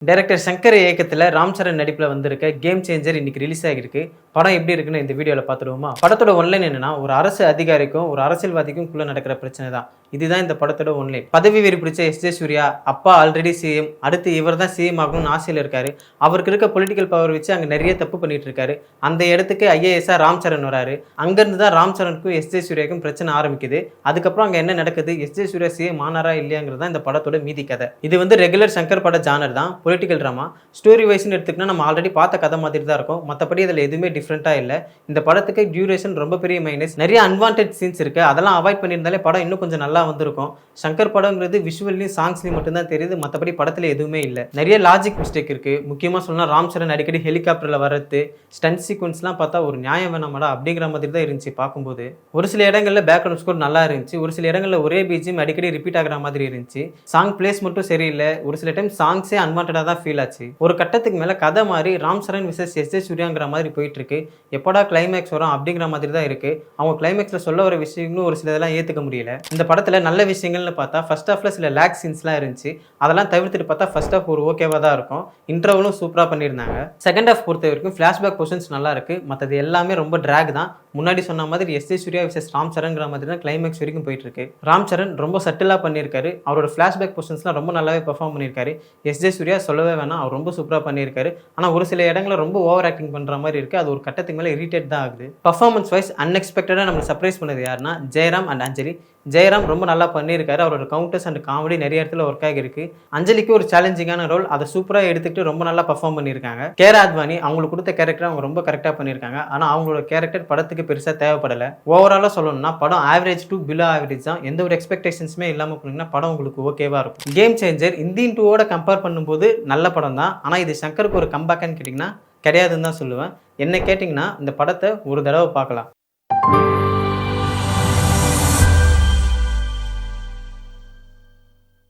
Director Shankar இயக்கத்துல ராம் சரண் நடிப்புல வந்திருக்க கேம் சேஞ்சர் இன்னைக்கு ரிலீஸ் ஆகிருக்கு. படம் எப்படி இருக்குன்னு இந்த வீடியோல பார்த்துடுவோமா? படத்தோட ஒன்லைன் என்னன்னா, ஒரு அரசு அதிகாரிக்கும் ஒரு அரசியல்வாதிக்கும் குள்ள நடக்கிற பிரச்சனை தான். இதுதான் இந்த படத்தோட ஒன்லைன். பதவி வெறி பிடிச்ச எஸ்.ஜே. சூர்யா அப்பா ஆல்ரெடி சிஎம், அடுத்து இவர் தான் சிஎம் ஆகணும்னு ஆசையில் இருக்காரு. அவருக்கு இருக்க பொலிட்டிக்கல் பவர் வச்சு அங்க நிறைய தப்பு பண்ணிட்டு இருக்காரு. அந்த இடத்துக்கு ஐஏஎஸ்ஆ ராம் சரண் வராரு. அங்கிருந்து தான் ராம் சரணுக்கும் எஸ்.ஜே. சூர்யாவுக்கும் பிரச்சனை ஆரம்பிக்குது. அதுக்கப்புறம் அங்க என்ன நடக்குது, எஸ்.ஜே. சூர்யா சிஎம் ஆனாரா இல்லையாங்கிறது தான் இந்த படத்தோட மீதி கதை. இது ரெகுலர் சங்கர் பட ஜானர் தான். பொலிட்டிக்கல் ட்ராமா ஸ்டோரி வைஸ்னு எடுத்துக்கிட்டா நம்ம ஆல்ரெடி பார்த்த கதை மாதிரி தான் இருக்கும். மற்றபடி அதில் எதுவுமே டிஃப்ரெண்ட்டாக இல்லை. இந்த படத்துக்கு டியூரேஷன் ரொம்ப பெரிய மைனஸ். நிறைய அன்வான்ட் சீன்ஸ் இருக்குது. அதெல்லாம் அவாய்ட் பண்ணியிருந்தாலே படம் இன்னும் கொஞ்சம் நல்லா வந்திருக்கும். சங்கர் படங்கிறது விஷுவல்லையும் சாங்ஸ்லையும் மட்டும்தான் தெரியுது. மற்றபடி படத்தில் எதுவுமே இல்லை. நிறைய லாஜிக் மிஸ்டேக் இருக்குது. முக்கியமாக சொன்னால் ராம் சரண் அடிக்கடி ஹெலிகாப்டரில் வரது, ஸ்டன்ட் சீக்வன்ஸ்லாம் பார்த்தா ஒரு நியாயம் வேணாமடா அப்படிங்கிற மாதிரி தான் இருந்துச்சு பார்க்கும்போது. ஒரு சில இடங்களில் பேக்ரவுண்ட் ஸ்கோர் நல்லா இருந்துச்சு. ஒரு சில இடங்களில் ஒரே பிஜிஎம் அடிக்கடி ரிப்பீட் ஆகிற மாதிரி இருந்துச்சு. சாங் பிளேஸ் மட்டும் சரியில்லை. ஒரு சில டைம் சாங்ஸே அன்வான்டாக தான் ஃபீல் ஆச்சு. ஒரு கட்டத்துக்கு மேலே கதை மாதிரி ராம் சரண் விசஸ் எஸ்.ஜே. சூர்யாங்கிற மாதிரி போயிட்டு இருக்கு. எப்படா கிளைமேக்ஸ் வரும் அப்படிங்கிற மாதிரி தான் இருக்கு. அவங்க கிளைமேக்ஸில் சொல்ல வர விஷயங்களும் ஒரு சில இதெல்லாம் ஏற்றுக்க முடியல. இந்த படத்தில் நல்ல விஷயங்கள்னு பார்த்தா ஃபர்ஸ்ட் ஹாஃப்ல சில லேக் சீன்ஸ்லாம் இருந்துச்சு. அதெல்லாம் தவிர்த்துட்டு பார்த்தா ஃபர்ஸ்ட் ஹாஃப் ஒரு ஓகேவாக தான் இருக்கும். இன்டர்வலும் சூப்பராக பண்ணியிருந்தாங்க. செகண்ட் ஹாஃப் பொறுத்த வரைக்கும் ஃப்ளாஷ்பேக் போர்ஷன்ஸ் நல்லா இருக்கு. மற்றது எல்லாமே ரொம்ப ட்ராக் தான். முன்னாடி சொன்ன மாதிரி எஸ்.ஜே. சூர்யா விசஸ் ராம் சரண்ங்கிற மாதிரி தான் கிளைமேக்ஸ் வரைக்கும் போயிட்டு இருக்கு. ராம் சரண் ரொம்ப சட்டிலாக பண்ணியிருக்காரு. அவரோட ஃப்ளாஷ்பேக் போர்ஷன்ஸ்லாம் ரொம்ப நல்லாவே பெர்ஃபார்ம் பண்ணியிருக்காரு. எஸ்.ஜே. சூர்யா சொல்லவே வேணாம், அவர் ரொம்ப சூப்பராக பண்ணியிருக்காரு. ஆனால் ஒரு சில இடங்களில் ரொம்ப ஓவர் ஆக்டிங் பண்ணுற மாதிரி இருக்குது. அது ஒரு கட்டத்துக்கு மேலே இரிட்டேட் தான் ஆகுது. பர்ஃபார்மன்ஸ் வைஸ் அன்எக்ஸ்பெக்டடாக நம்மளை சர்ப்ரைஸ் பண்ணது யாருன்னா ஜெயராம் அண்ட் அஞ்சலி. ஜெயராம் ரொம்ப நல்லா பண்ணியிருக்காரு. அவரோட கவுண்டர்ஸ் அண்ட் காமெடி நிறைய இடத்துல ஒர்க் ஆகிருக்கு. அஞ்சலிக்கு ஒரு சேலஞ்சிங்கான ரோல், அதை சூப்பராக எடுத்துக்கிட்டு ரொம்ப நல்லா பர்ஃபார்ம் பண்ணியிருக்காங்க. கேரா அத்வானி அவங்களுக்கு கொடுத்த கேரக்டர் அவங்க ரொம்ப கரெக்டாக பண்ணியிருக்காங்க. ஆனால் அவங்களோட கேரக்டர் படத்துக்கு பெருசாக தேவைப்படலை. ஓவராலாக சொல்லணும்னா படம் ஆவரேஜ் டு பிலோ ஆவரேஜ் தான். எந்த ஒரு எக்ஸ்பெக்டேஷன்ஸுமே இல்லாமல் போனீங்கன்னா படம் உங்களுக்கு ஓகேவாக இருக்கும். கேம் சேஞ்சர் இந்தியன் 2வோட கம்பேர் பண்ணும்போது நல்ல படம் தான். ஆனால் இது சங்கருக்கு ஒரு கம்பேக்னு கேட்டிங்கன்னா கிடையாதுன்னு தான் சொல்லுவேன். என்ன கேட்டிங்கன்னா இந்த படத்தை ஒரு தடவை பார்க்கலாம்.